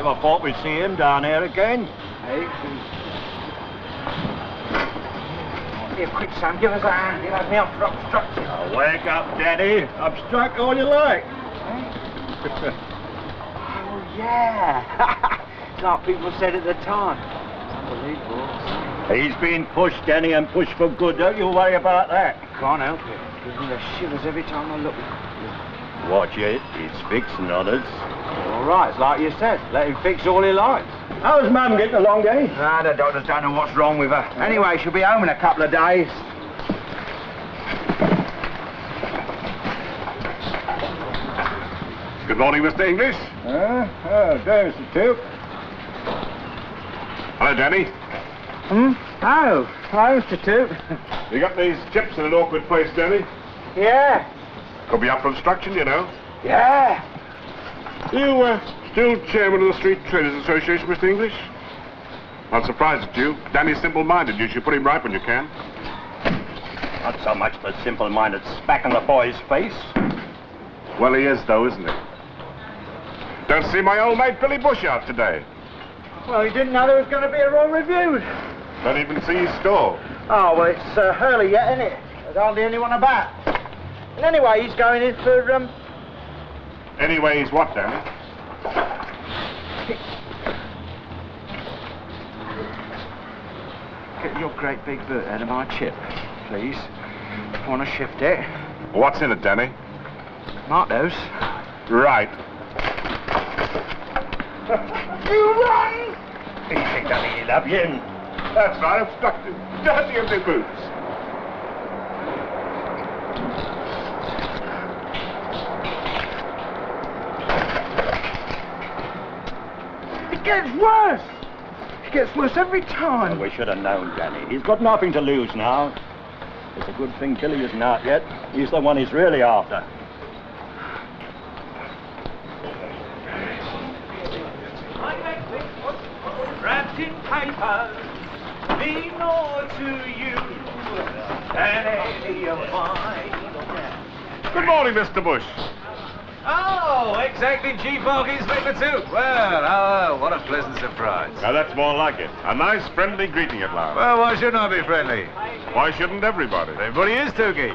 Never thought we'd see him down here again. Hey. Here, quick, Sam, give us a hand. You'll have me up for obstructing. Oh, wake up, Daddy. Obstruct all you like. Oh, yeah. Like people said at the time. Unbelievable. He's been pushed, Danny, and pushed for good. Don't you worry about that. Can't help it. Gives me the shivers every time I look at him. Watch it. He's fixing on us. All right, it's like you said. Let him fix all he likes. How's Mum getting along, Danny? Ah, the doctors don't know what's wrong with her. Anyway, she'll be home in a couple of days. Good morning, Mr. English. There's the tip. Hello, Danny. Oh, hello, Mr. Toot. You got these chips in an awkward place, Danny. Yeah. Could be up for obstruction, you know. Yeah. You, still chairman of the Street Traders Association, Mr. English? Not surprised at you. Danny's simple-minded. You should put him right when you can. Not so much for simple-minded smack in the boy's face. Well, he is, though, isn't he? Don't see my old mate Billy Bush out today. Well, he didn't know there was going to be a Royal Review. Don't even see his store. Oh, well, it's early yet, isn't it? There's hardly anyone about. And anyway, he's going in for, Anyway, he's what, Danny? Get your great big boot out of my chip, please. I want to shift it. What's in it, Danny? Tomatoes. Right. You run! Easy, Danny, love you. That's right, obstructed. Dirty of the boots. It gets worse! It gets worse every time. Well, we should have known, Danny. He's got nothing to lose now. It's a good thing Billy isn't out yet. He's the one he's really after. Wrapped in paper, mean more to you than any of mine. Good morning, Mr. Bush. Oh, exactly, Chief Hawkins, Inspector Toot. Well, what a pleasant surprise. Now, that's more like it. A nice, friendly greeting at last. Well, why shouldn't I be friendly? Why shouldn't everybody? Everybody is, Tookie.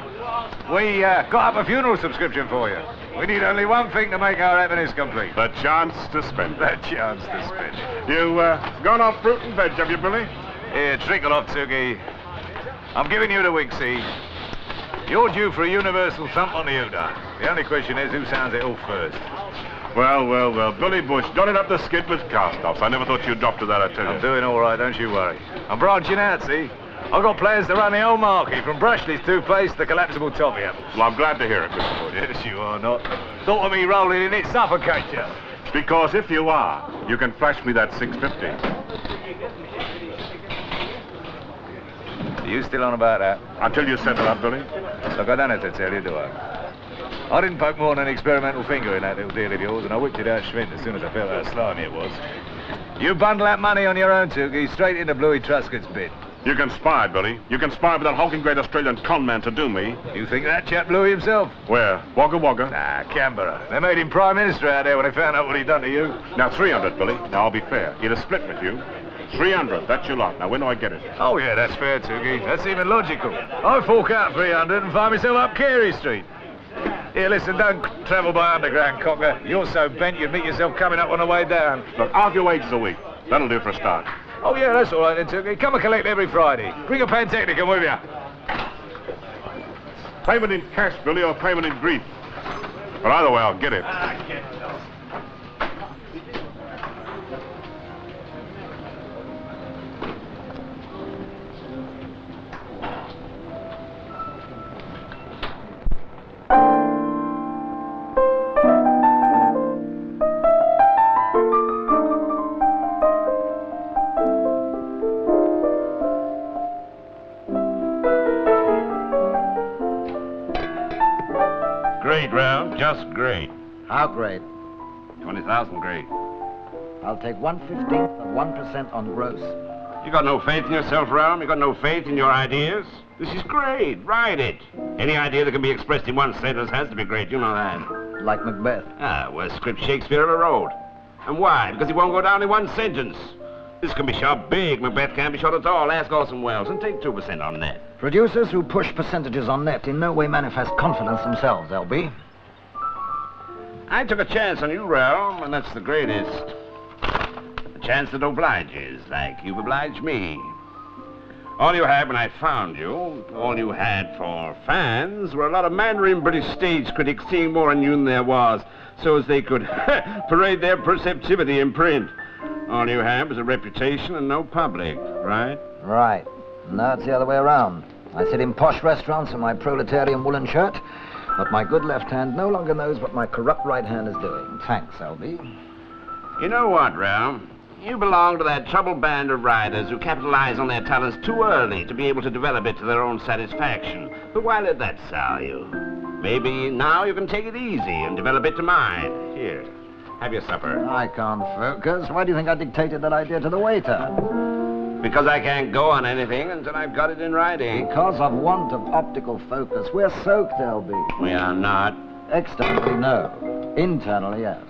We got up a funeral subscription for you. We need only one thing to make our happiness complete. The chance to spend. The chance to spend. You, gone off fruit and veg, have you, Billy? Here, trickle off, Tookie. I'm giving you the wig, see? You're due for a universal thump on the Uda. The only question is, who sounds it all first? Well, Billy Bush, done it up the skid with cast-offs. I never thought you'd drop to that, I tell you. I'm doing all right, don't you worry. I'm branching out, see? I've got plans to run the old market, from Brushley's toothpaste to the collapsible toppy apples. Well, I'm glad to hear it, Mr. Bush. Yes, you are not. Thought of me rolling in it suffocates you. Because if you are, you can flash me that 650. Are you still on about that? Until you settle up, Billy. Look, I don't have to tell you, do I? I didn't poke more than an experimental finger in that little deal of yours, and I whipped it out Schwint as soon as I felt how slimy it was. You bundle that money on your own, Tookie, straight into Bluey Truscott's bid. You conspired, Billy. You conspired with that hulking great Australian con man to do me. You think that chap Bluey himself? Where? Wagga Wagga? Nah, Canberra. They made him Prime Minister out there when they found out what he'd done to you. Now, 300, Billy. Now, I'll be fair. He'd have split with you. 300, that's your lot. Now, when do I get it? Oh, yeah, that's fair, Tookie. That's even logical. I fork out 300 and find myself up Carey Street. Here, listen, don't travel by underground, cocker. You're so bent you'd meet yourself coming up on the way down. Look, half your wages a week. That'll do for a start. Oh, yeah, that's all right then, Tookie. Come and collect every Friday. Bring a Pantechnicon with you. Payment in cash, Billy, or payment in grief. But either way, I'll get it. Great round, just great. How great? 20,000 great. I'll take 1/15 of 1% on gross. You got no faith in yourself, Round? You got no faith in your ideas? This is great. Ride it. Any idea that can be expressed in one sentence has to be great. You know that. Like Macbeth. Ah, worst script Shakespeare ever wrote. And why? Because he won't go down in one sentence. This can be shot big. Macbeth can't be shot at all. Ask Orson Welles and take 2% on net. Producers who push percentages on net in no way manifest confidence themselves, LB. I took a chance on you, Ralph, and that's the greatest. A chance that obliges, like you've obliged me. All you had when I found you, all you had for fans, were a lot of Mandarin British stage critics seeing more in you than there was, so as they could parade their perceptivity in print. All you had was a reputation and no public, right? Right. Now it's the other way around. I sit in posh restaurants in my proletarian woolen shirt, but my good left hand no longer knows what my corrupt right hand is doing. Thanks, LB. You know what, Ralph? You belong to that troubled band of writers who capitalize on their talents too early to be able to develop it to their own satisfaction. But why let that sour you? Maybe now you can take it easy and develop it to mine. Here, have your supper. I can't focus. Why do you think I dictated that idea to the waiter? Because I can't go on anything until I've got it in writing. Because of want of optical focus. We're soaked, LB. We are not. Externally, no. Internally, yes.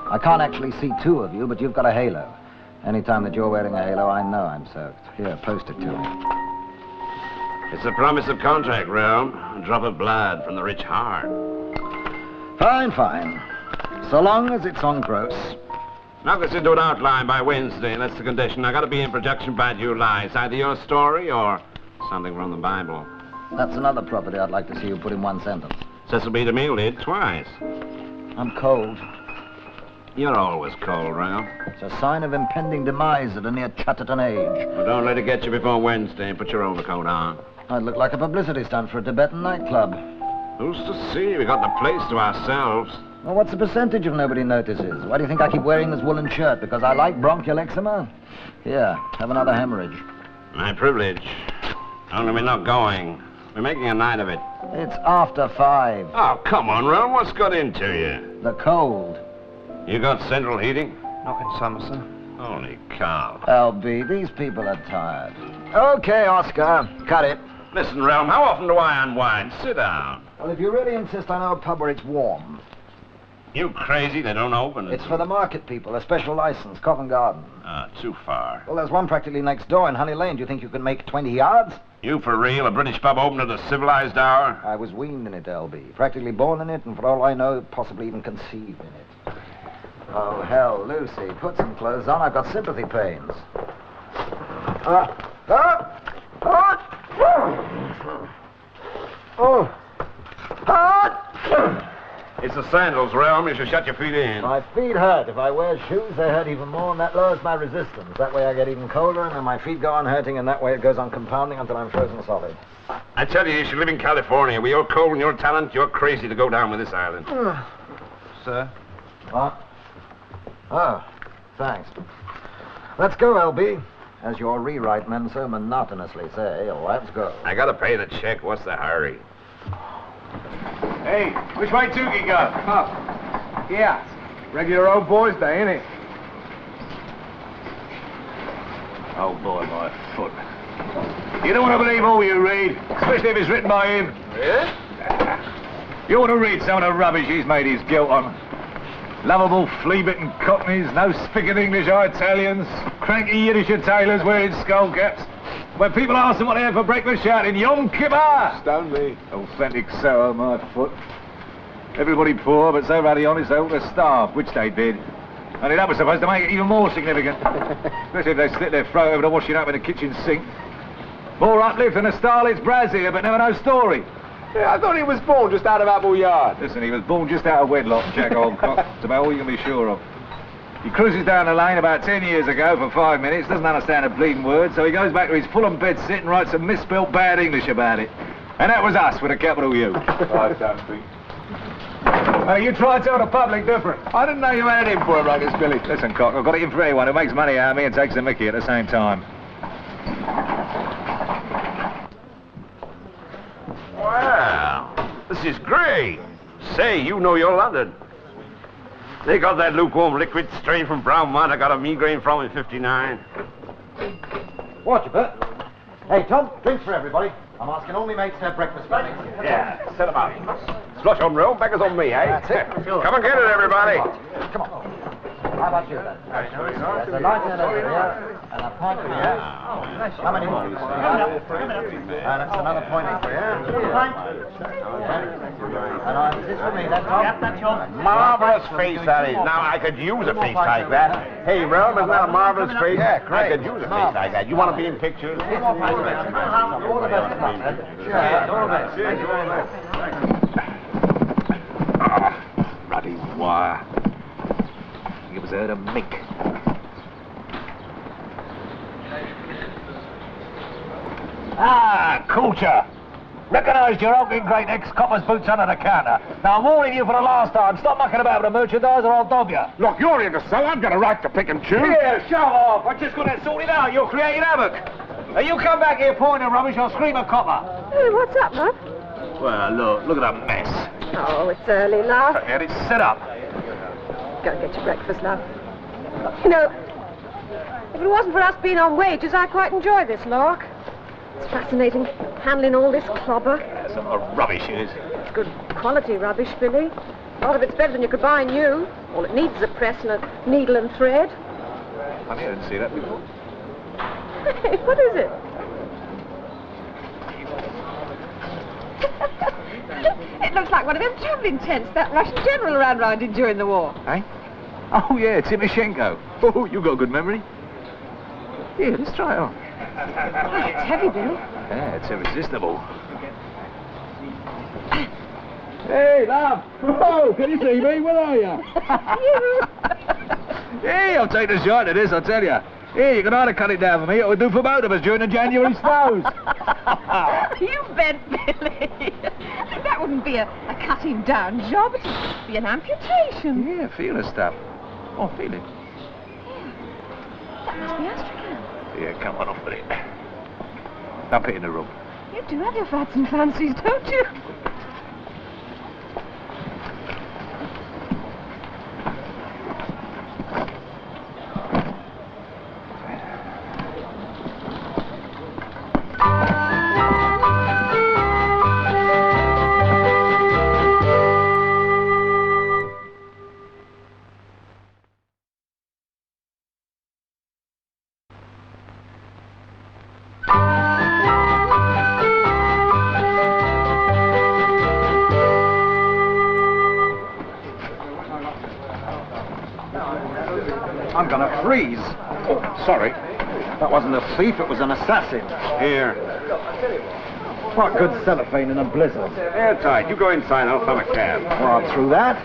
I can't actually see two of you, but you've got a halo. Anytime that you're wearing a halo, I know I'm soaked. Here, post it to me. It's a promise of contract, Ralph. A drop of blood from the rich heart. Fine, fine. So long as it's on gross. Knock this into an outline by Wednesday, that's the condition. I gotta be in production by July. It's either your story or something from the Bible. That's another property I'd like to see you put in one sentence. Cecil B. DeMille did twice. I'm cold. You're always cold, Ralph. It's a sign of impending demise at a near Chatterton age. Well, don't let it get you before Wednesday. Put your overcoat on. I'd look like a publicity stunt for a Tibetan nightclub. Who's to see? We got the place to ourselves. Well, what's the percentage if nobody notices? Why do you think I keep wearing this woolen shirt? Because I like bronchial eczema? Here, have another hemorrhage. My privilege. Only we're not going. We're making a night of it. It's after 5. Oh, come on, Ralph. What's got into you? The cold. You got central heating? Not in summer, sir. Holy cow. LB, these people are tired. Okay, Oscar, cut it. Listen, Ralph, how often do I unwind? Sit down. Well, if you really insist, I know a pub where it's warm. You crazy? They don't open. It's for the market people, a special license, Covent Garden. Ah, too far. Well, there's one practically next door in Honey Lane. Do you think you can make 20 yards? You for real? A British pub open at a civilized hour? I was weaned in it, LB. Practically born in it, and for all I know, possibly even conceived in it. Oh, hell, Lucy, put some clothes on. I've got sympathy pains. It's the sandals, Ralph. You should shut your feet in. My feet hurt. If I wear shoes, they hurt even more, and that lowers my resistance. That way I get even colder, and then my feet go on hurting, and that way it goes on compounding until I'm frozen solid. I tell you should live in California. With your cold and your talent, you're crazy to go down with this island. Sir? What? Oh, thanks. Let's go, LB. As your rewrite men so monotonously say, let's go. I gotta pay the check. What's the hurry? Hey, which way Tukey go? Up. Yeah. Regular old boys' day, ain't it? Oh, boy, my foot. You don't want to believe all you read, especially if it's written by him. Yeah? You want to read some of the rubbish he's made his guilt on. Lovable flea-bitten cockneys, no spigot English Italians, cranky Yiddish tailors wearing skull caps. When people ask them what they had for breakfast, shouting, Yom Kippur! Stone me. Authentic sour, my foot. Everybody poor, but so ruddy honest they ought to starve, which they did. Only that was supposed to make it even more significant. Especially if they slit their throat over the washing up in the kitchen sink. More uplift than a starlet's brassiere, but never no story. Yeah, I thought he was born just out of Apple Yard. Listen, he was born just out of wedlock, Jack Oldcock. That's about all you can be sure of. He cruises down the lane about 10 years ago for 5 minutes, doesn't understand a bleeding word, so he goes back to his Fulham bed sit and writes some misspelt bad English about it. And that was us with a capital U. I don't think. You try and tell the public different. I didn't know you had him for a rugged Billy. Listen, Cock, I've got it in for anyone who makes money out of me and takes the mickey at the same time. Wow, this is great. Say, you know your London. They got that lukewarm liquid straight from Brown Mud I got a migraine from in '59. Watch it, Bert. Hey, Tom, drinks for everybody. I'm asking all my mates to have breakfast with me. Yeah, set them up. Slush on Rome, beggars on me, eh? That's it. Come and get it, everybody. Come on. How about you then? There's a light in over here, and a pipe for you. How many more? And that's another pointing for you. And is this for me, that's all? Yep, that's yours. Marvelous face that is. Now, I could use a face like that. Hey, Ralph, isn't that a marvelous face? Yeah, great. I could use a face like that. You want to be in pictures? All the best. All the best. Thank you very much. Ruddy wire. It was out of mink. Ah, Coulter. Recognised your hulking great ex-copper's boots under the counter. Now, I'm warning you for the last time. Stop mucking about with the merchandise or I'll dob you. Look, you're in the cell. I've got a right to pick and choose. Here, show off. I just got that sorted out. You're creating havoc. Now, you come back here pointing rubbish, I'll scream at copper. Hey, what's up, love? Well, look at that mess. Oh, it's early, love. Had it set up. Go and get your breakfast, love. You know, if it wasn't for us being on wages, I'd quite enjoy this lark. It's fascinating, handling all this clobber. Yeah, some rubbish it is. It's good quality rubbish, Billy. A lot of it's better than you could buy new. All it needs is a press and a needle and thread. Funny, I didn't see that before. Hey, what is it? It looks like one of them travelling tents that Russian general ran round in during the war. Eh? Oh, yeah, Timoshenko. Oh, you got a good memory. Here, let's try it on. Oh, it's heavy, Billy. Yeah, it's irresistible. Hey, love. Oh, can you see me? Where are you? Hey, I'll take the shot of this, I'll tell you. Here, you can either cut it down for me or it'll do for both of us during the January snows. You bet, Billy. That wouldn't be a cutting down job. It'd be an amputation. Yeah, feel the stuff. Oh, feel it. That must be astrakhan. Yeah, come on off with it. Dump it in the room. You do have your fads and fancies, don't you? I'm gonna freeze. Oh, sorry. That wasn't a thief, it was an assassin. Here. What good cellophane in a blizzard? Airtight. You go inside. I'll find a cab. Well, through that.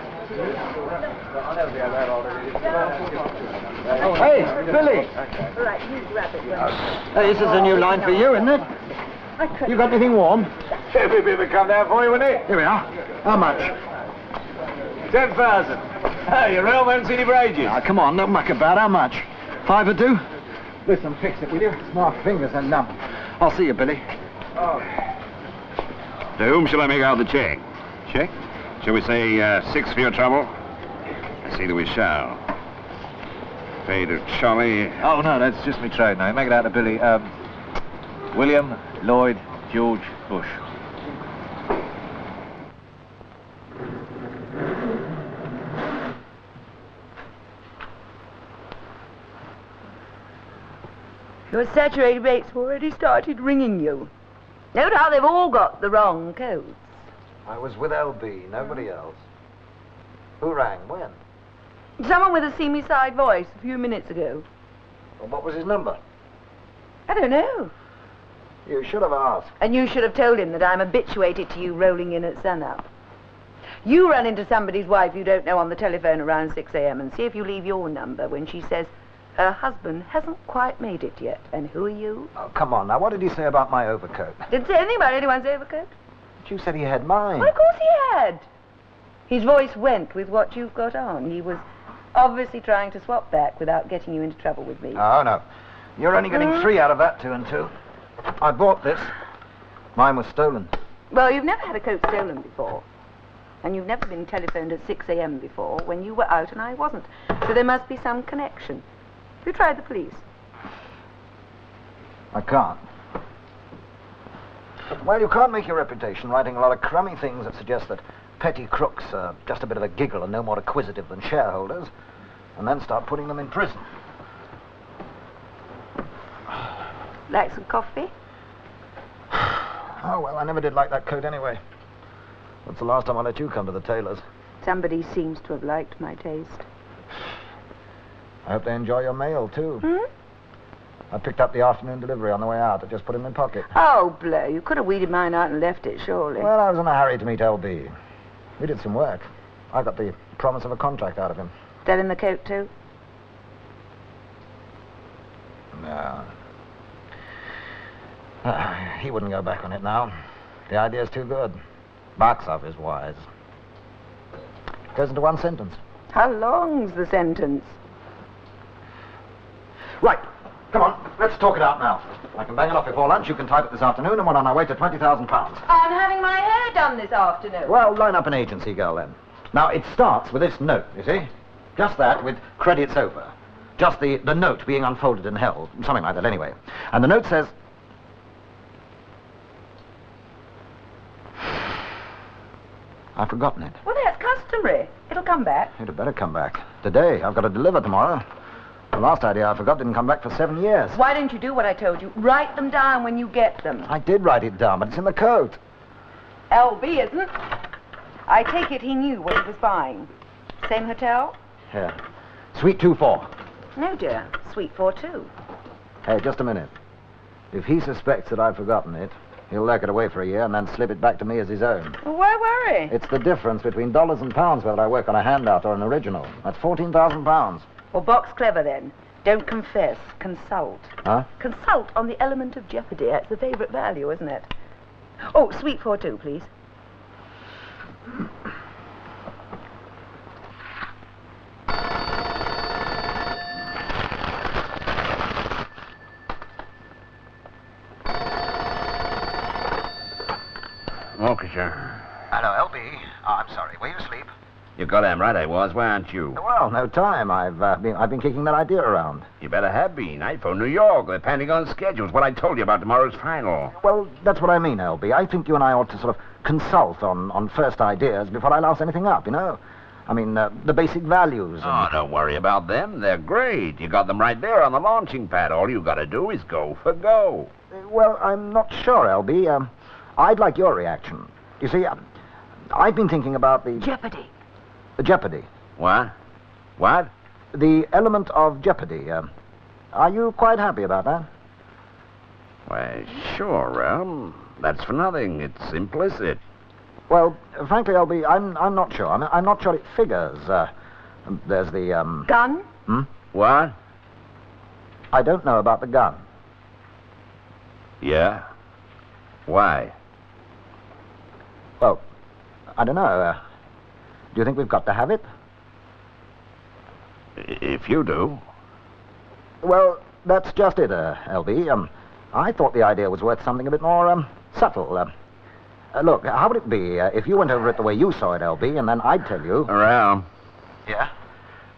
Hey, Billy. Right, you grab it. Hey, this is a new line for you, isn't it? I couldn't. You got anything warm? Every bit of it come down for you, wouldn't it? Here we are. How much? 10,000. Hey, you real man, seen you for ages. Now, come on, don't muck about. How much? 5 or 2? Listen, fix it, will you? My fingers are numb. I'll see you, Billy. To whom shall I make out the check? Check? Shall we say 6 for your trouble? I see that we shall. Pay to Charlie. Oh, no, that's just me trade name. Make it out to Billy. William Lloyd George Bush. Your saturated rate's already started ringing you. Note how they've all got the wrong codes. I was with LB, nobody else. Who rang? When? Someone with a seamy side voice a few minutes ago. Well, what was his number? I don't know. You should have asked. And you should have told him that I'm habituated to you rolling in at sunup. You run into somebody's wife you don't know on the telephone around 6 a.m. and see if you leave your number when she says her husband hasn't quite made it yet. And who are you? Oh, come on now. What did he say about my overcoat? Didn't say anything about anyone's overcoat. But you said he had mine. Well, of course he had. His voice went with what you've got on. He was obviously trying to swap back without getting you into trouble with me. Oh, no. You're only getting 3 out of that 2 and 2. I bought this. Mine was stolen. Well, you've never had a coat stolen before. And you've never been telephoned at 6 a.m. before when you were out and I wasn't. So there must be some connection. Have you tried the police? I can't. Well, you can't make your reputation writing a lot of crummy things that suggest that petty crooks are just a bit of a giggle and no more acquisitive than shareholders. and then start putting them in prison. Like some coffee? Oh, well, I never did like that coat anyway. That's the last time I let you come to the tailor's. Somebody seems to have liked my taste. I hope they enjoy your mail, too. Hmm? I picked up the afternoon delivery on the way out. I just put it in my pocket. Oh, blow. You could have weeded mine out and left it, surely. Well, I was in a hurry to meet LB. We did some work. I got the promise of a contract out of him. Sell him the coat, too? No. He wouldn't go back on it now. The idea's too good. Box office wise. Goes into one sentence. How long's the sentence? Right. Come on, let's talk it out now. I can bang it off before lunch, you can type it this afternoon, and we're on our way to £20,000. I'm having my hair done this afternoon. Well, line up an agency girl then. Now, it starts with this note, you see? Just that, with credits over. Just the note being unfolded and held. Something like that, anyway. And the note says... I've forgotten it. Well, that's customary. It'll come back. It'd better come back. Today. I've got to deliver tomorrow. The last idea I forgot didn't come back for 7 years. Why don't you do what I told you? Write them down when you get them. I did write it down, but it's in the coat. LB isn't. I take it he knew what he was buying. Same hotel? Here. Suite 2-4. No, dear. Suite 4-2. Hey, just a minute. If he suspects that I've forgotten it, he'll lurk it away for a year and then slip it back to me as his own. Well, why worry? It's the difference between dollars and pounds whether I work on a handout or an original. That's £14,000. Well, box clever then. Don't confess. Consult. Huh? Consult on the element of jeopardy. That's the favourite value, isn't it? Oh, suite 4-2, please. Okay, sir. Hello, LB. Oh, I'm sorry. Were you asleep? You got him right, I was. Why aren't you? Well, no time. I've been kicking that idea around. You better have been. I phoned New York. They're pending on schedules. What I told you about tomorrow's final. Well, that's what I mean, LB. I think you and I ought to sort of consult on first ideas before I louse anything up, you know? I mean, the basic values. Oh, don't worry about them. They're great. You got them right there on the launching pad. All you got to do is go for go. Well, I'm not sure, LB. I'd like your reaction. You see, I've been thinking about the... Jeopardy. Jeopardy. What? What? The element of jeopardy. Are you quite happy about that? Why, sure, that's for nothing. It's implicit. Well, frankly, LB, I'm not sure. I'm not sure it figures. There's the, Gun? Hmm? What? I don't know about the gun. Yeah? Why? Well, I don't know. Do you think we've got to have it? If you do. Well, that's just it, LB. I thought the idea was worth something a bit more, subtle. Look, how would it be if you went over it the way you saw it, LB, and then I'd tell you... Around. Yeah?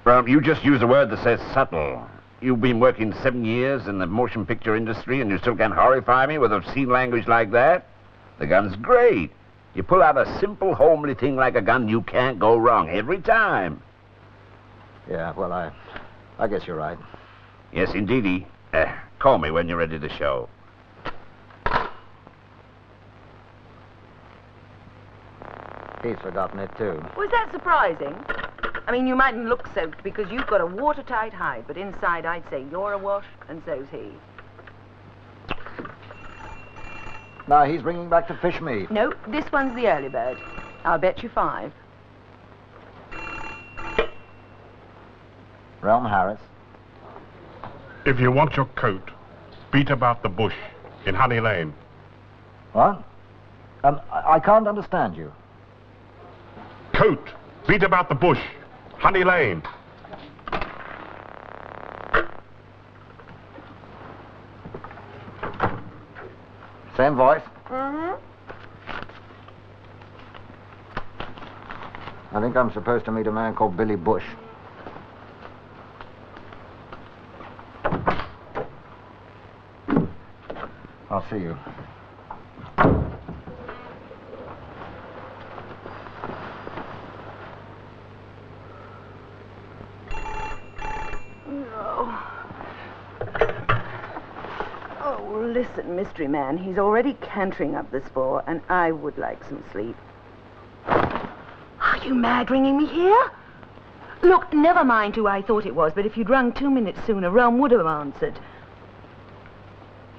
Well, you just used a word that says subtle. You've been working 7 years in the motion picture industry, and you still can't horrify me with obscene language like that? The gun's great. You pull out a simple, homely thing like a gun, you can't go wrong every time. Yeah, well, I guess you're right. Yes, indeedy. Call me when you're ready to show. He's forgotten it, too. Was that surprising? I mean, you mightn't look soaked because you've got a watertight hide, but inside I'd say you're awash, and so's he. Now, he's bringing back to fish me. No, this one's the early bird. I'll bet you 5. Realm Harris. If you want your coat, beat about the bush in Honey Lane. What? I can't understand you. Coat, beat about the bush, Honey Lane. Same voice? Mm-hmm. I think I'm supposed to meet a man called Billy Bush. I'll see you. listen, mystery man, he's already cantering up the spore, and I would like some sleep. Are you mad ringing me here? Look, never mind who I thought it was, but if you'd rung 2 minutes sooner, Rome would have answered.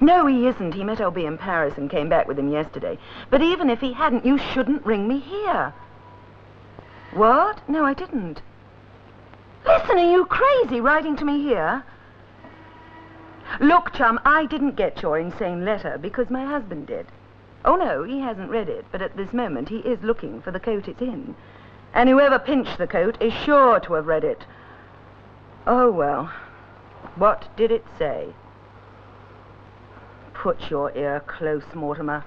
No, he isn't. He met LB in Paris and came back with him yesterday. But even if he hadn't, you shouldn't ring me here. What? No, I didn't. Listen, are you crazy writing to me here? Look, chum, I didn't get your insane letter because my husband did. Oh, no, he hasn't read it, but at this moment he is looking for the coat it's in. And whoever pinched the coat is sure to have read it. Oh, well, what did it say? Put your ear close, Mortimer.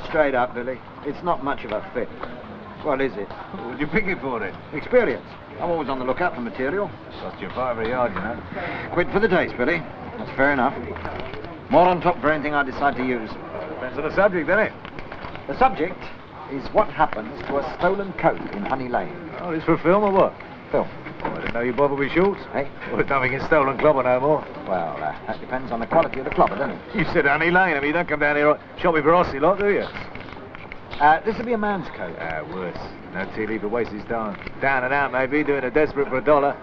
Straight up, Billy. It's not much of a fit. What is it? What would you pick it for, then? Experience. I'm always on the lookout for material. Cost you $5 a yard, you know. Quid for the taste, Billy. That's fair enough. More on top for anything I decide to use. Depends on the subject, doesn't it? The subject is what happens to a stolen coat in Honey Lane. Oh, it's for film or what? Film. Oh, I didn't know you bothered with shorts. Hey? Well, there's nothing in stolen clobber no more. Well, that depends on the quality of the clobber, doesn't it? You said Honey Lane. I mean, you don't come down here shopping for Aussie lot, do you? This will be a man's coat. Worse. No tea leaf to waste his time. Down and out, maybe, doing a desperate for $1.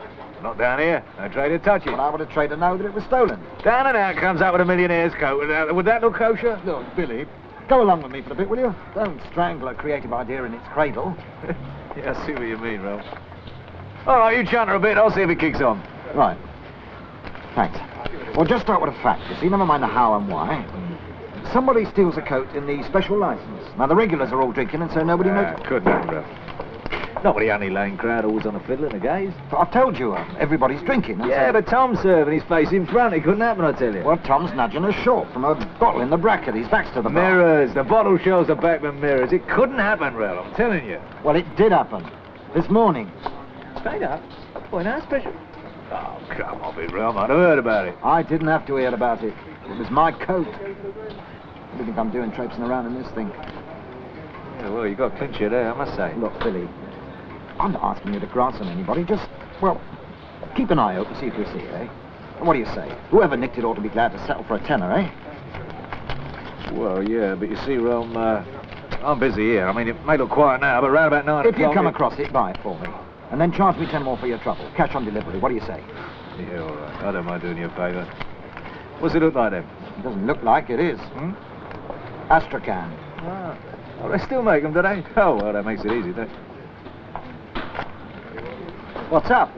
Not down here. No trader touch it. Well, how would a trader know that it was stolen? Down and out comes out with a millionaire's coat. Would that look kosher? Look, Billy, go along with me for a bit, will you? Don't strangle a creative idea in its cradle. Yeah, I see what you mean, Ralph. All right, you chunter a bit. I'll see if it kicks on. Right. Thanks. Well, just start with a fact, you see. Never mind the how and why. Somebody steals a coat in the special license. Now, the regulars are all drinking, and so nobody knows. Couldn't happen, Ralph. Not with the Honey Lane crowd always on the fiddle and the gaze. I've told you, everybody's drinking. Yeah, but Tom's serving his face in front. It couldn't happen, I tell you. Well, Tom's nudging us short from a bottle in the bracket. His back's to the bar. Mirrors. The bottle shows the backman mirrors. It couldn't happen, Ralph, I'm telling you. Well, it did happen. This morning. Straight up? Boy, now special. Oh, come on, big Ralph. I'd have heard about it. I didn't have to hear about it. It was my coat. What do you think I'm doing traipsing around in this thing? Yeah, well, you got clincher there, I must say. Look, Billy, I'm not asking you to grass on anybody. Just, well, keep an eye open, see if you see it, eh? And what do you say? Whoever nicked it ought to be glad to settle for a tenner, eh? Well, yeah, but you see, Rome, I'm busy here. I mean, it may look quiet now, but round about 9 o'clock... If you come across it, buy it for me. And then charge me 10 more for your trouble. Cash on delivery. What do you say? Yeah, all right. I don't mind doing you a favour. What's it look like, then? It doesn't look like it is. Astrakhan. Ah. Oh, they still make them, do they? Oh, well, that makes it easy, doesn't it? What's up?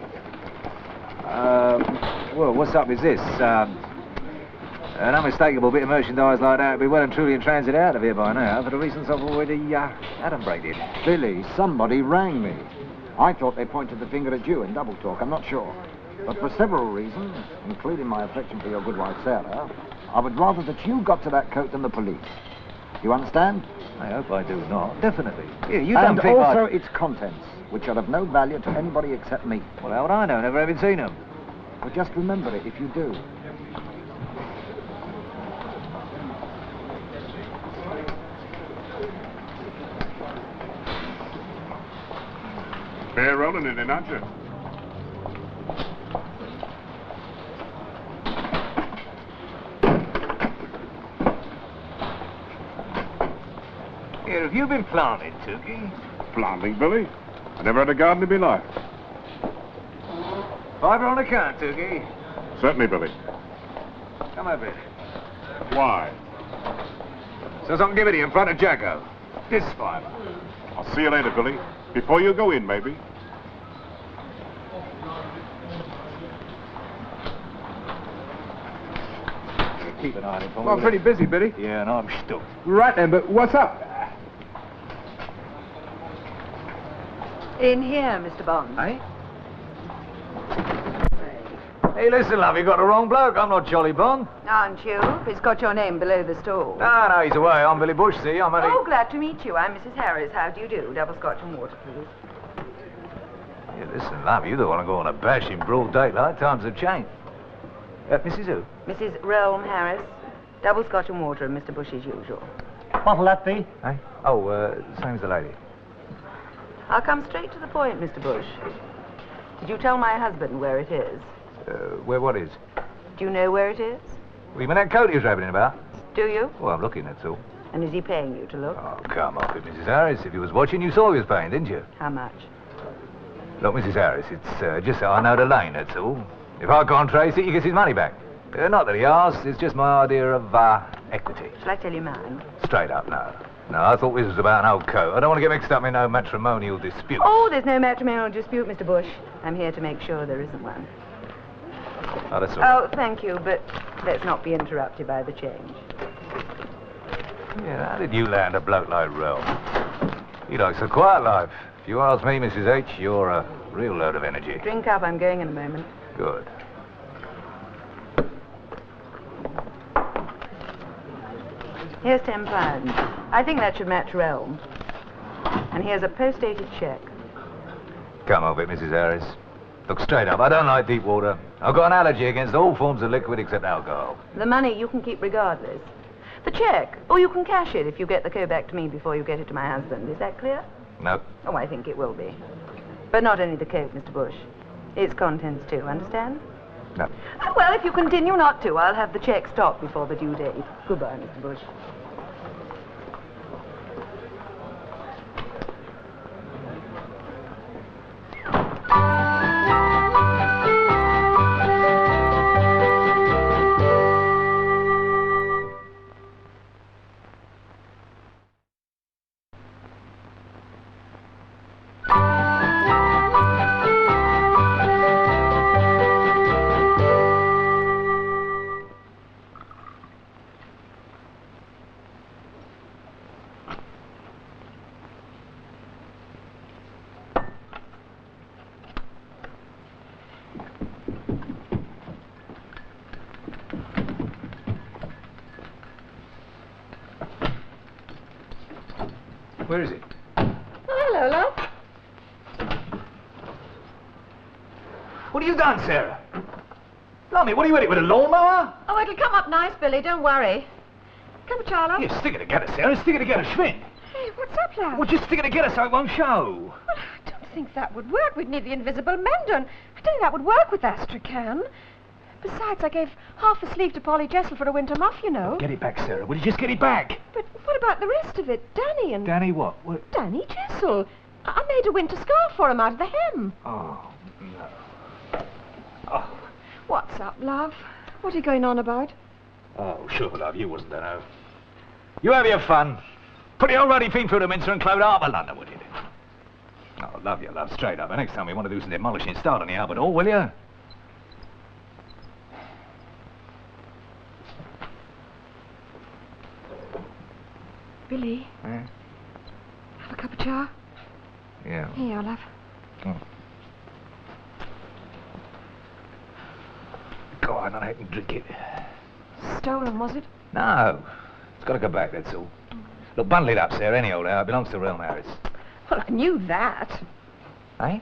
Well, what's up is this. An unmistakable bit of merchandise like that would be well and truly in transit out of here by now, for the reasons I've already adumbrated. Billy, somebody rang me. I thought they pointed the finger at you in double talk, I'm not sure. But for several reasons, including my affection for your good wife, Sarah, I would rather that you got to that coat than the police. You understand? I hope I do not. Definitely. Yeah, you and don't think also its contents, which are of no value to anybody except me. Well, how would I know? Never even seen them. But just remember it if you do. Fair rolling in it, aren't you? Here, have you been planting, Tookie? Planting, Billy? I never had a garden in my life. Fiver on account, Tookie. Certainly, Billy. Come over here. Why? So I can give it to you in front of Jacko. This fiver. I'll see you later, Billy. Before you go in, maybe. Keep an eye on it for me. Well, pretty busy, Billy. Yeah, and I'm stuck. Right then, but what's up? In here, Mr. Bond. Eh? Hey, listen, love, you got the wrong bloke. I'm not Jolly Bond. Aren't you? It's got your name below the stall. No, he's away. I'm Billy Bush, see? I'm only... Oh, glad to meet you. I'm Mrs. Harris. How do you do? Double scotch and water, please. Yeah, listen, love, you don't want to go on a bash in broad daylight. Times have changed. Mrs. who? Mrs. Realm Harris. Double scotch and water and Mr. Bush as usual. What'll that be? Eh? Oh, same as the lady. I'll come straight to the point, Mr. Bush. Did you tell my husband where it is? Where what is? Do you know where it is? Well, you mean that coat he was rabbiting about? Do you? Well, I'm looking, that's all. And is he paying you to look? Oh, come off it, Mrs. Harris. If you was watching, you saw he was paying, didn't you? How much? Look, Mrs. Harris, it's just so I know the lane, that's all. If I can't trace it, he gets his money back. Not that he asks, it's just my idea of, equity. Shall I tell you mine? Straight up, no. No, I thought this was about an old coat. I don't want to get mixed up in no matrimonial dispute. Oh, there's no matrimonial dispute, Mr. Bush. I'm here to make sure there isn't one. Oh, that's all. Oh, thank you, but let's not be interrupted by the change. Yeah, how did you land a bloke like Realm? He likes a quiet life. If you ask me, Mrs. H, you're a real load of energy. Drink up, I'm going in a moment. Good. Here's £10. I think that should match Realm. And here's a post-dated cheque. Come off it, Mrs. Harris. Look, straight up, I don't like deep water. I've got an allergy against all forms of liquid except alcohol. The money you can keep regardless. The cheque, or you can cash it if you get the coat back to me before you get it to my husband. Is that clear? No. Oh, I think it will be. But not only the coat, Mr. Bush. Its contents too, understand? No. Oh, well, if you continue not to, I'll have the cheque stopped before the due date. Goodbye, Mr. Bush. Where is it? Oh, hello, love. What have you done, Sarah? Blimey, what are you at it with, a lawnmower? Oh, it'll come up nice, Billy, don't worry. Come on, Charlotte. Yeah, stick it together, Sarah. Stick it together, Schmidt. Hey, what's up, love? Well, just stick it together so it won't show. Well, I don't think that would work. We'd need the invisible mender, and I don't think that would work with Astrakhan. Besides, I gave half a sleeve to Polly Jessel for a winter muff, you know. Get it back, Sarah. Will you just get it back? But what about the rest of it? Danny and... Danny what? Danny Jessel. I made a winter scarf for him out of the hem. Oh, no. Oh. What's up, love? What are you going on about? Oh, sure, love. You wasn't there, no. You have your fun. Put the old ruddy thing through the mincer and clothe half of London, would you? Oh, love you, love. Straight up. And next time we want to do some demolishing, start on the Albert Hall, will you? Billy? Yeah? Have a cup of char? Yeah. Here you are, love. Oh. Go on, I can drink it. Stolen, was it? No. It's got to go back, that's all. Look, bundle it up, Sarah, any old how. It belongs to Realm Harris. Well, I knew that. Eh?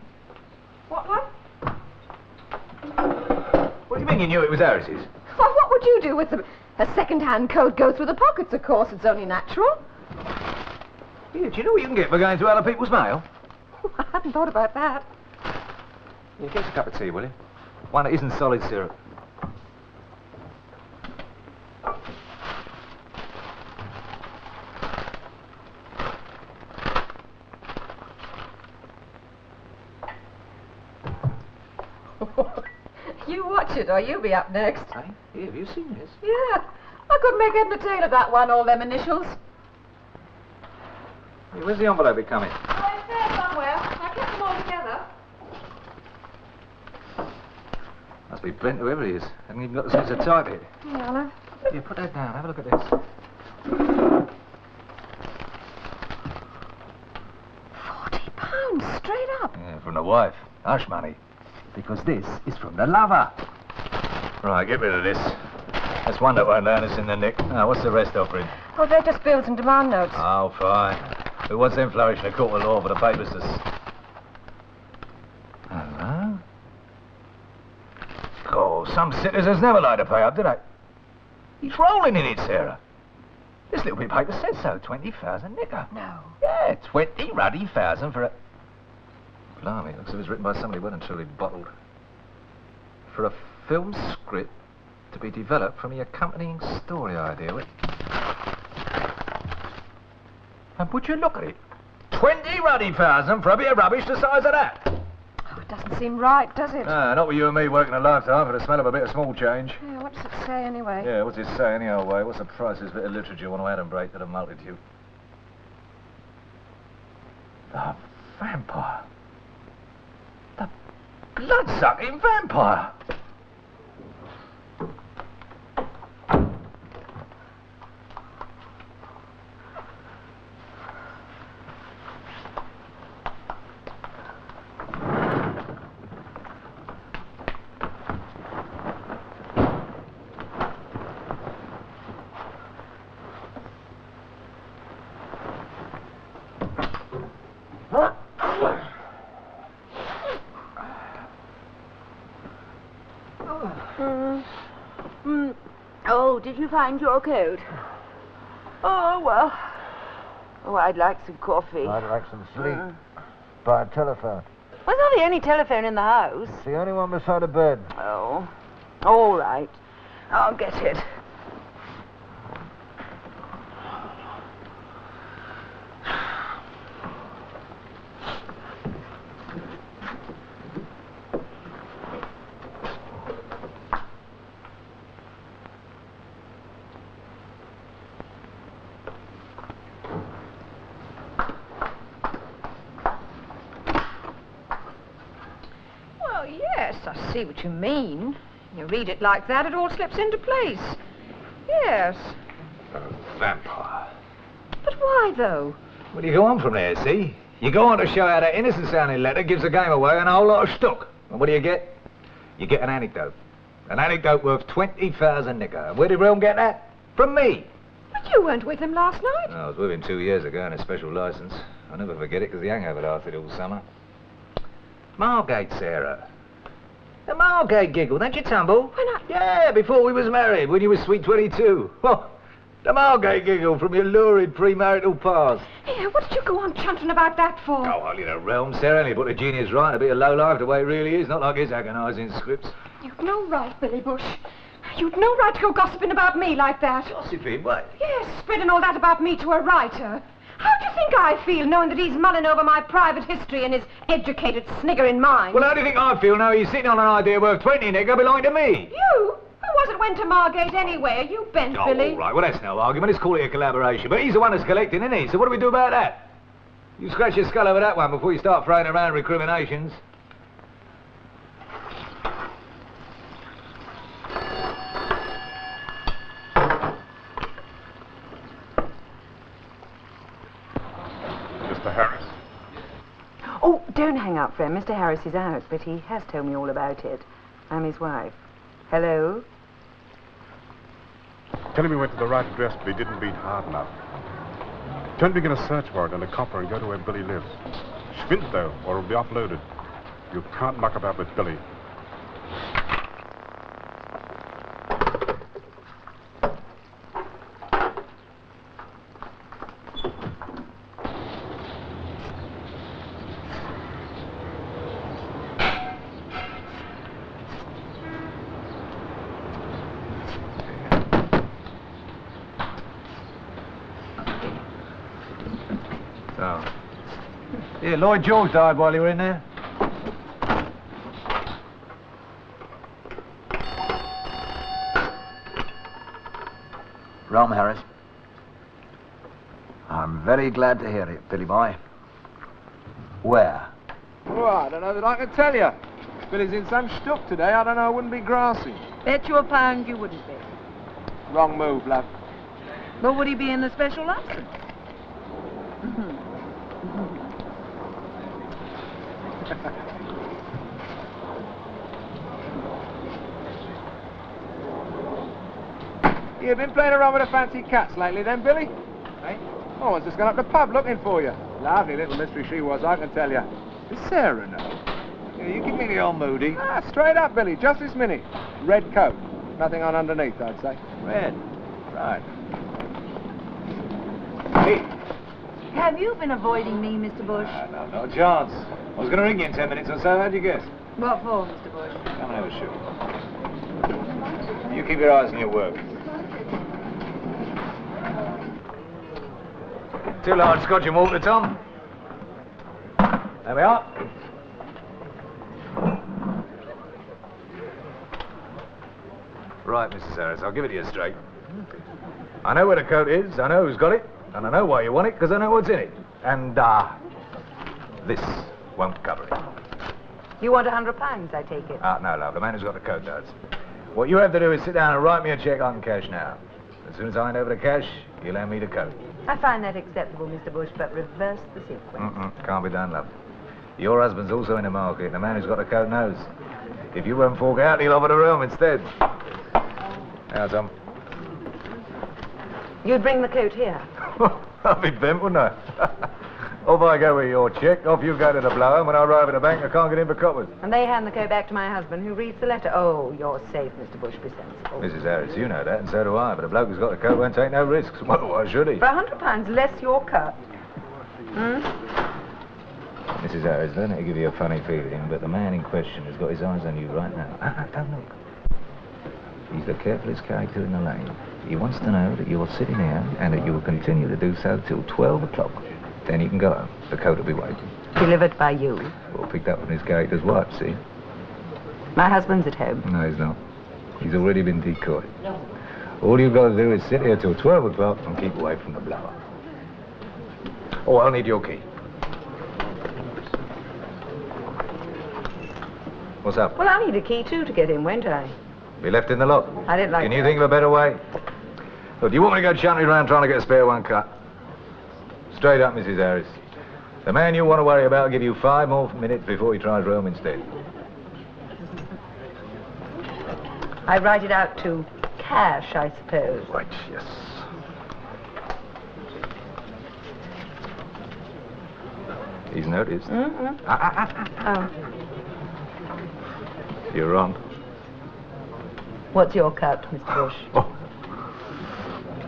What? What do you mean you knew it was Harris's? Well, what would you do with a second-hand coat? Go through the pockets, of course. It's only natural. Yeah, do you know what you can get for going through other people's mail? I hadn't thought about that. Yeah, get us a cup of tea, will you? One that isn't solid syrup. You watch it, or you'll be up next. Eh? Yeah, have you seen this? Yeah. I couldn't make head and tail of that one, all them initials. Yeah, where's the envelope it come in? Oh, it's there somewhere. I kept them all together. Must be Brent, whoever he is. Hasn't even got the sense to type it. Yeah, love. Yeah, put that down. Have a look at this. £40, straight up. Yeah, from the wife. Hush money. Because this is from the lover. Right, get rid of this. That's one that won't land us in the nick. Now, what's the rest offering? Oh, they're just bills and demand notes. Oh, fine. Who wants them flourishing a court of law for the papers to... Some citizens never like to pay up, do they? He's rolling in it, Sarah. This little bit of paper says so. 20,000 nigger. No. Yeah, 20 ruddy thousand for a... Blimey, looks as if it's written by somebody well and truly bottled. For a film script to be developed from the accompanying story idea. And would you look at it? 20 ruddy thousand for a bit of rubbish the size of that. Oh, it doesn't seem right, does it? No, not with you and me working a lifetime for the smell of a bit of small change. Yeah, what does it say anyway? Yeah, what's it say any old way? What's the price of this bit of literature want to add and break to the multitude? The vampire. The blood-sucking vampire. Oh, did you find your coat? Oh, well. Oh, I'd like some coffee. I'd like some sleep. By telephone. Was that the only telephone in the house? It's the only one beside a bed. Oh, all right. I'll get it. Well, yes, I see what you mean. You read it like that, it all slips into place. Yes. Vampire. But why, though? Well, you go on from there, see? You go on to show how that innocent-sounding letter gives the game away and a whole lot of stock. And what do you get? You get an anecdote. An anecdote worth 20,000 nigger. And where did Realm get that? From me. But you weren't with him last night. I was with him 2 years ago on a special licence. I'll never forget it because the hangover lasted all summer. Margate, Sarah. The Margate giggle, don't you tumble? When I... Yeah, before we was married, when you was sweet 22. Oh, the Margate giggle from your lurid premarital past. Yeah, what did you go on chanting about that for? Oh, well, you know, Realm, Sarah, only put the genius right, a bit of low-life the way it really is, not like his agonising scripts. You'd no right, Billy Bush. You'd no right to go gossiping about me like that. Gossiping? What? Yes, spreading all that about me to a writer. How do you think I feel, knowing that he's mulling over my private history in his educated, sniggering mind? Well, how do you think I feel now he's sitting on an idea worth 20 nigger belonging to me? You? Who was it went to Margate anyway? Are you bent, Oh, Billy? all right, well, that's no argument. Let's call it a collaboration. But he's the one that's collecting, isn't he? So what do we do about that? You scratch your skull over that one before you start throwing around recriminations. Mr. Harris. Oh, don't hang up, friend. Mr. Harris is out, but he has told me all about it. I'm his wife. Hello? Tell him he went to the right address, but he didn't beat hard enough. Tell him to get a search warrant and a copper and go to where Billy lives. Schwind, though, or it'll be offloaded. You can't muck about with Billy. Oh. Yeah, Lloyd George died while you were in there. Realm, Harris. I'm very glad to hear it, Billy boy. Where? Oh, I don't know that I can tell you. Billy's in some shtuck today, I don't know, I wouldn't be grassy. Bet you a pound you wouldn't be. Wrong move, love. But would he be in the special license? You been playing around with the fancy cats lately then, Billy? Eh? Oh, I was just going up the pub looking for you. Lovely little mystery she was, I can tell you. Does Sarah know? Yeah, you keep me all moody. Ah, straight up, Billy, just this minute. Red coat. Nothing on underneath, I'd say. Red. Right. Hey. Have you been avoiding me, Mr. Bush? No, not a chance. I was going to ring you in 10 minutes or so. How'd you guess? What for, Mr. Bush? Come and have a shoot. You keep your eyes on your work. 2 large scotch and water, Tom. There we are. Right, Mrs. Harris, I'll give it to you straight. I know where the coat is, I know who's got it, and I know why you want it, because I know what's in it. And, this won't cover it. You want £100, I take it? No, love, the man who's got the coat does. What you have to do is sit down and write me a cheque I can cash now. As soon as I hand over the cash, you'll hand me the coat. I find that acceptable, Mr. Bush, but reverse the sequence. Can't be done, love. Your husband's also in the market, and the man who's got the coat knows. If you won't fork out, he'll offer the room instead. Now, Tom. You'd bring the coat here? I'd be bent, wouldn't I? Off I go with your cheque, off you go to the blower, and when I arrive at the bank, I can't get in for coppers. And they hand the coat back to my husband, who reads the letter. Oh, you're safe, Mr. Bush, be sensible. Mrs. Harris, you know that, and so do I, but a bloke who's got the coat won't take no risks. Well, why should he? For £100 less your cut. Mrs. Harris, don't let it give you a funny feeling, but the man in question has got his eyes on you right now. Don't look. He's the carefulest character in the lane. He wants to know that you're sitting here and that you will continue to do so till 12 o'clock. Then you can go home. The coat will be waiting. Delivered by you? Well, picked up from his character's wife, see? My husband's at home. No, he's not. He's already been decoyed. All you've got to do is sit here till 12 o'clock and keep away from the blower. Oh, I'll need your key. What's up? Well, I need a key, too, to get in, won't I? Be left in the lock. I didn't like Can you think of a better way? Look, do you want me to go chuntering around trying to get a spare one cut? Straight up, Mrs. Harris. The man you want to worry about will give you 5 more minutes before he tries Rome instead. I write it out to cash, I suppose. Right, yes. He's noticed. Oh. You're wrong. What's your cut, Mr. Bush?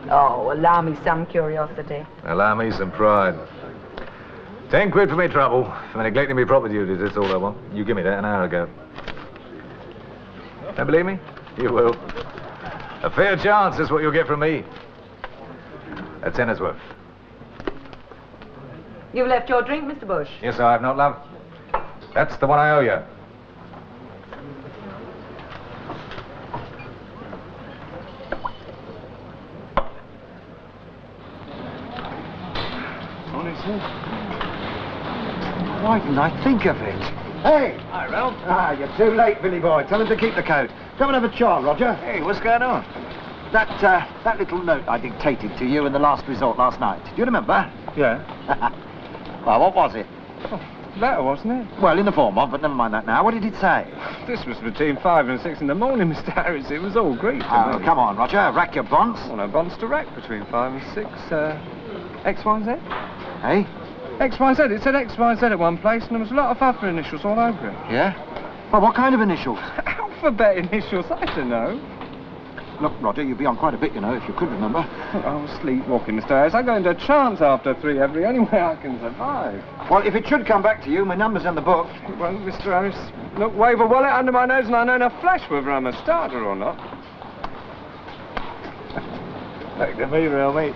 Oh, allow me some curiosity. Allow me some pride. 10 quid for me trouble, for neglecting me proper duties, that's all I want. You give me that an hour ago. Don't believe me? You will. A fair chance is what you'll get from me. A tenner's worth. You've left your drink, Mr. Bush? Yes, I have not, love. That's the one I owe you. Why didn't I think of it? Hey! Hi, Ralph. You're too late, Billy boy. Tell him to keep the coat. Come and have a chat, Roger. Hey, what's going on? That little note I dictated to you in the last resort last night. Do you remember? Yeah. Well, what was it? Letter, wasn't it? Well, in the form of, but never mind that now. What did it say? This was between 5 and 6 in the morning, Mr. Harris. It was all Greek. Oh, come on, Roger. Rack your bonds. Well, no bonds to rack between 5 and 6. XYZ? Hey? XYZ. It said XYZ at one place, and there was a lot of other initials all over it. Yeah? Well, what kind of initials? Alphabet initials, I don't know. Look, Roger, you'd be on quite a bit, you know, if you could remember. I was sleepwalking, Mr. Harris. I go into a trance after 3 every any way I can survive. Well, if it should come back to you, my number's in the book. Well, Mr. Harris, look, wave a wallet under my nose and I know in a flash whether I'm a starter or not. Back to me, real mate.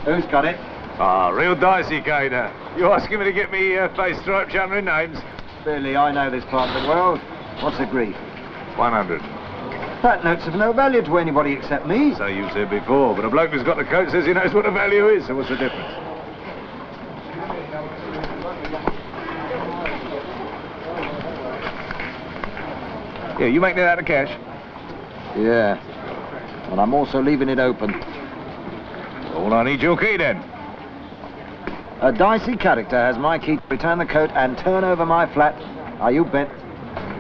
Who's got it? Real dicey, Gator. You asking me to get me face striped channeling names? Billy, I know this part of the world. What's the grief? 100. That note's of no value to anybody except me. So you said before, but a bloke who's got the coat says he knows what the value is, so what's the difference? Yeah, you make that out of cash? Yeah. And I'm also leaving it open. Well, I need your key then. A dicey character has my key to return the coat and turn over my flat. Are you bent?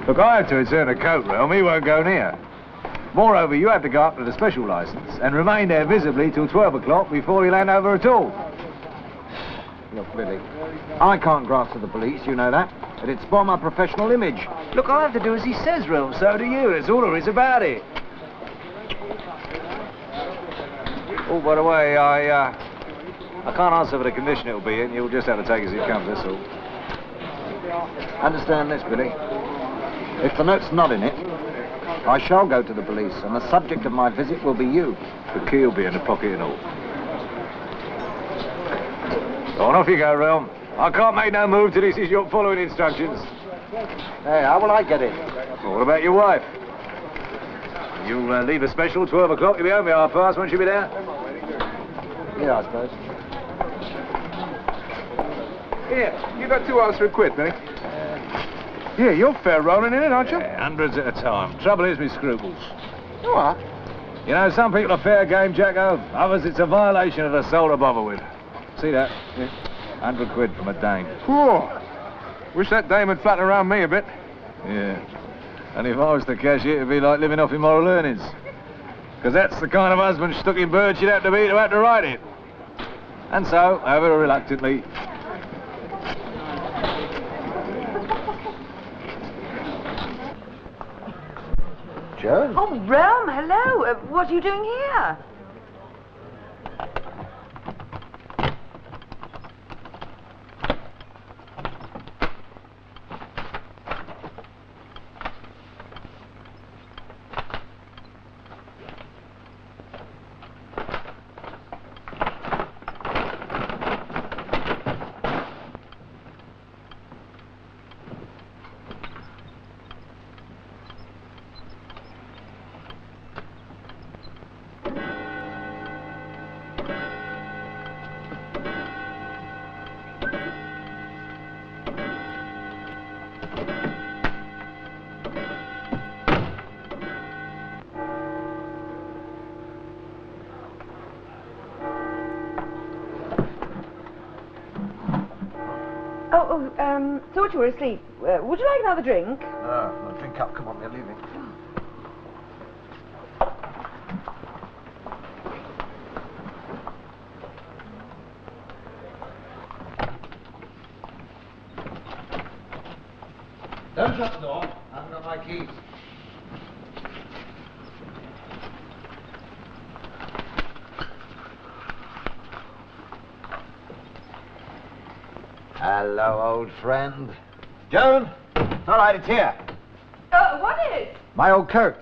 Look, I have to return a coat, Realm. He won't go near. Moreover, you have to go up to the special licence and remain there visibly till 12 o'clock before he'll hand over at all. Look, Billy, I can't graft to the police, you know that. It'd spoil my professional image. Look, I have to do as he says, Rel. So do you. That's all there is about it. Oh, by the way, I can't answer for the condition it'll be in. You'll just have to take it as it comes, that's all. Understand this, Billy. If the note's not in it, I shall go to the police, and the subject of my visit will be you. The key will be in the pocket and all. Go on, off you go, Rel. I can't make no move till this is your following instructions. Hey, how will I get it? Well, what about your wife? You'll leave a special 12 o'clock. You'll be home by 1:30. Won't you be there? Yeah, I suppose. Here, you got 2 hours for a quid, Billy. Yeah, you're fair rolling in it, aren't you? Yeah, hundreds at a time. Trouble is with scruples. You are. You know, some people are fair game, Jacko. Others, it's a violation of the soul to bother with. See that? Yeah. 100 quid from a dame. Whoa. Wish that dame had flattened around me a bit. Yeah. And if I was the cashier, it'd be like living off immoral earnings. Because that's the kind of husband stuck in birds you'd have to be to have to write it. And so, however reluctantly... Joan? Oh, Rome, hello. What are you doing here? Thought you were asleep. Would you like another drink? No, drink up. Come on, we're leaving. Don't shut the door. I haven't got my keys. Hello, old friend. Joan? All right, it's here. What is? My old coat.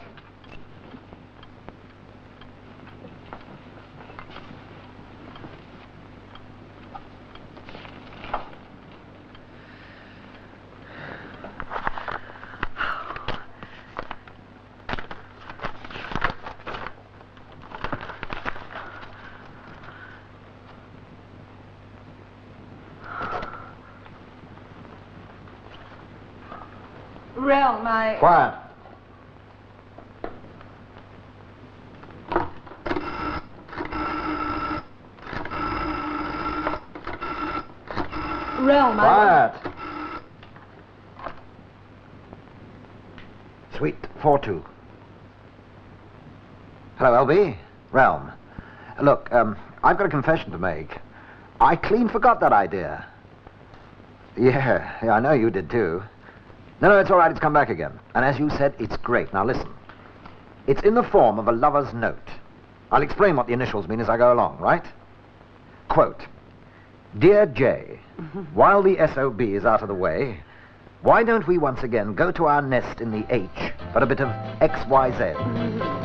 Rel, my... Quiet. Rel, my... Quiet. Suite 4-2. Hello, LB. Realm. Look, I've got a confession to make. I clean forgot that idea. Yeah, I know you did too. No, it's all right, it's come back again. And as you said, it's great. Now listen. It's in the form of a lover's note. I'll explain what the initials mean as I go along, right? Quote, Dear Jay, while the SOB is out of the way, why don't we once again go to our nest in the H for a bit of XYZ?